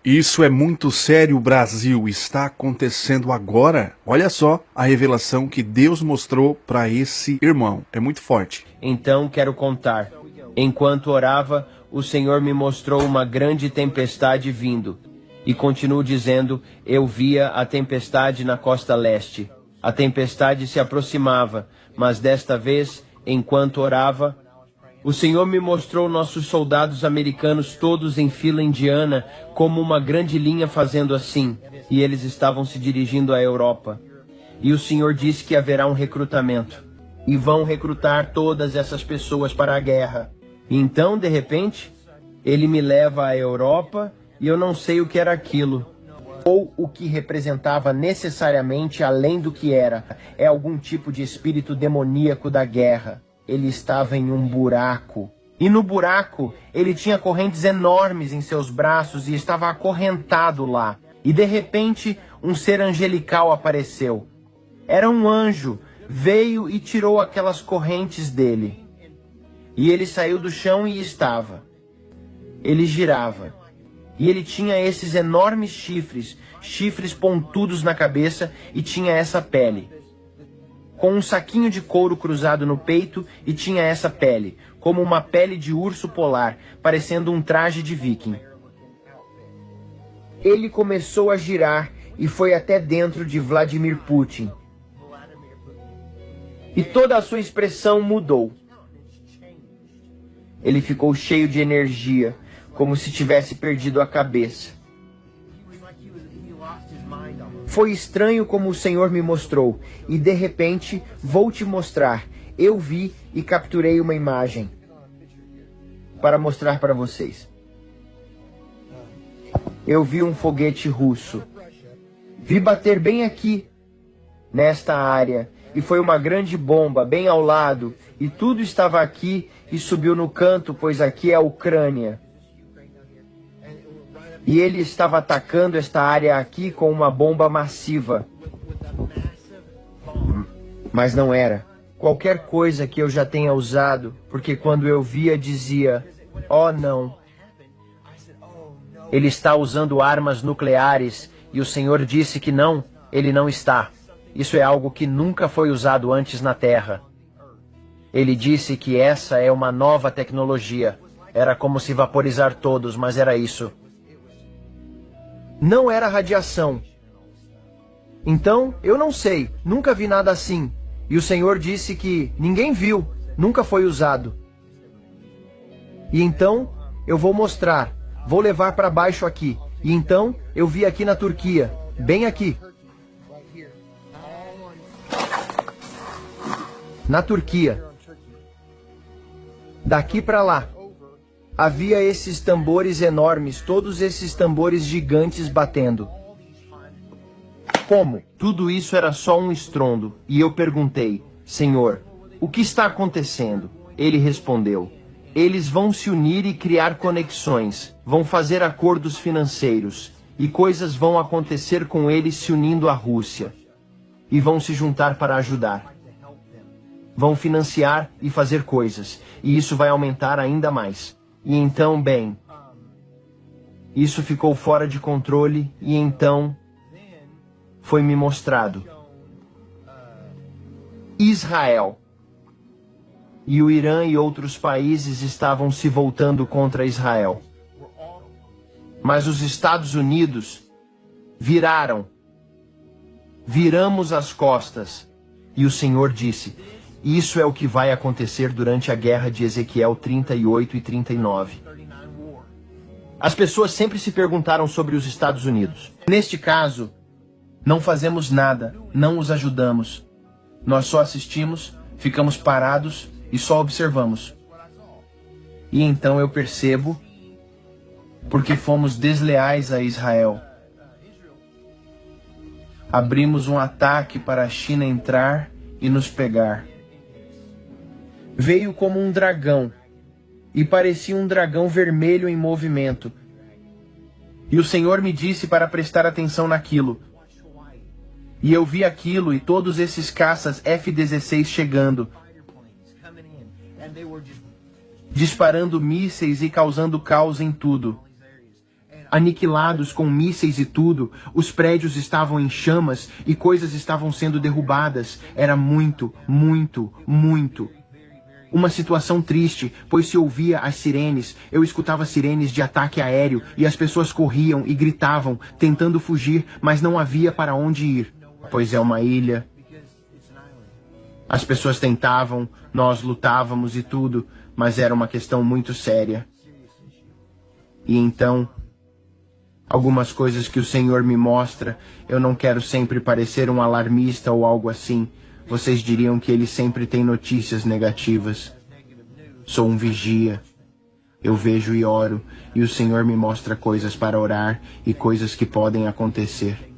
Isso é muito sério, Brasil. Está acontecendo agora. Olha só a revelação que Deus mostrou para esse irmão. É muito forte. Então quero contar. Enquanto orava, o Senhor me mostrou uma grande tempestade vindo. E continuo dizendo, eu via a tempestade na costa leste. A tempestade se aproximava, mas desta vez, enquanto orava, o Senhor me mostrou nossos soldados americanos todos em fila indiana, como uma grande linha fazendo assim, e eles estavam se dirigindo à Europa. E o Senhor disse que haverá um recrutamento, e vão recrutar todas essas pessoas para a guerra. E então, de repente, ele me leva à Europa, e eu não sei o que era aquilo, ou o que representava necessariamente além do que era. É algum tipo de espírito demoníaco da guerra. Ele estava em um buraco. E no buraco, ele tinha correntes enormes em seus braços e estava acorrentado lá. E de repente, um ser angelical apareceu. Era um anjo, veio e tirou aquelas correntes dele. E ele saiu do chão e estava. Ele girava. E ele tinha esses enormes chifres, chifres pontudos na cabeça, e tinha essa pele. Com um saquinho de couro cruzado no peito, e tinha essa pele, como uma pele de urso polar, parecendo um traje de viking. Ele começou a girar e foi até dentro de Vladimir Putin. E toda a sua expressão mudou. Ele ficou cheio de energia, como se tivesse perdido a cabeça. Foi estranho como o Senhor me mostrou, e de repente vou te mostrar. Eu vi e capturei uma imagem para mostrar para vocês. Eu vi um foguete russo. Vi bater bem aqui, nesta área, e foi uma grande bomba bem ao lado, e tudo estava aqui e subiu no canto, pois aqui é a Ucrânia. E ele estava atacando esta área aqui com uma bomba massiva. Mas não era. Qualquer coisa que eu já tenha usado, porque quando eu via dizia, oh não. Ele está usando armas nucleares e o Senhor disse que não, ele não está. Isso é algo que nunca foi usado antes na Terra. Ele disse que essa é uma nova tecnologia. Era como se vaporizar todos, mas era isso. Não era radiação. Então, eu não sei, nunca vi nada assim. E o Senhor disse que ninguém viu, nunca foi usado. E então, eu vou mostrar, vou levar para baixo aqui. E então, eu vi aqui na Turquia, bem aqui. Na Turquia. Daqui para lá. Havia esses tambores enormes, todos esses tambores gigantes batendo. Como? Tudo isso era só um estrondo. E eu perguntei, Senhor, o que está acontecendo? Ele respondeu, eles vão se unir e criar conexões, vão fazer acordos financeiros, e coisas vão acontecer com eles se unindo à Rússia. E vão se juntar para ajudar. Vão financiar e fazer coisas, e isso vai aumentar ainda mais. E então, bem, isso ficou fora de controle e então foi me mostrado. Israel. E o Irã e outros países estavam se voltando contra Israel. Mas os Estados Unidos viramos as costas. E o Senhor disse, isso é o que vai acontecer durante a guerra de Ezequiel 38 e 39. As pessoas sempre se perguntaram sobre os Estados Unidos. Neste caso, não fazemos nada, não os ajudamos. Nós só assistimos, ficamos parados e só observamos. E então eu percebo, porque fomos desleais a Israel. Abrimos um ataque para a China entrar e nos pegar. Veio como um dragão, e parecia um dragão vermelho em movimento. E o Senhor me disse para prestar atenção naquilo. E eu vi aquilo e todos esses caças F-16 chegando, disparando mísseis e causando caos em tudo. aniquilados com mísseis e tudo. Os prédios estavam em chamas e coisas estavam sendo derrubadas. Era muito, muito, muito. Uma situação triste, pois se ouvia as sirenes, eu escutava sirenes de ataque aéreo e as pessoas corriam e gritavam, tentando fugir, mas não havia para onde ir, pois é uma ilha. As pessoas tentavam, nós lutávamos e tudo, mas era uma questão muito séria. E então, algumas coisas que o Senhor me mostra, eu não quero sempre parecer um alarmista ou algo assim. Vocês diriam que ele sempre tem notícias negativas. Sou um vigia. Eu vejo e oro, e o Senhor me mostra coisas para orar e coisas que podem acontecer.